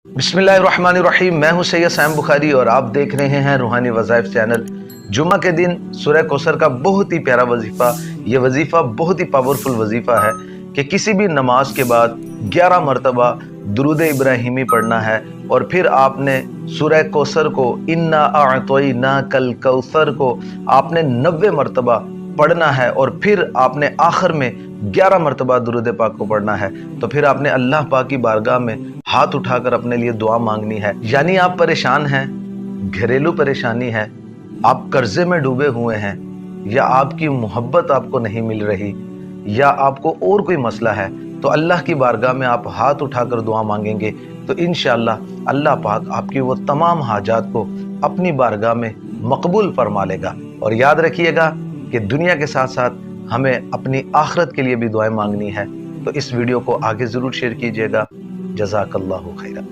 बिस्मिल्लाहिर्रहमानिर्रहीम। मैं हूं सैयद सैम बुखारी और आप देख रहे हैं रूहानी वज़ाइफ चैनल। जुम्मा के दिन सूरह कौसर का बहुत ही प्यारा वजीफ़ा, ये वजीफ़ा बहुत ही पावरफुल वजीफ़ा है कि किसी भी नमाज के बाद 11 मरतबा दुरूद इब्राहिमी पढ़ना है और फिर आपने सूरह कौसर को, इन्ना अअतोइना कल कौसर को आपने 90 मरतबा पढ़ना है और फिर आपने आखिर में 11 मरतबा दुरूद पाक को पढ़ना है। तो फिर आपने अल्लाह पाक की बारगाह में हाथ उठाकर अपने लिए दुआ मांगनी है। यानी आप परेशान हैं, घरेलू परेशानी है, आप कर्जे में डूबे हुए हैं, या आपकी मोहब्बत आपको नहीं मिल रही, या आपको और कोई मसला है, तो अल्लाह की बारगाह में आप हाथ उठाकर दुआ मांगेंगे तो इंशाअल्लाह अल्लाह पाक आपकी वो तमाम हाजात को अपनी बारगाह में मकबूल फरमा लेगा। और याद रखिएगा कि दुनिया के साथ साथ हमें अपनी आखिरत के लिए भी दुआएं मांगनी है। तो इस वीडियो को आगे ज़रूर शेयर कीजिएगा। जज़ाकल्लाहु खैरन।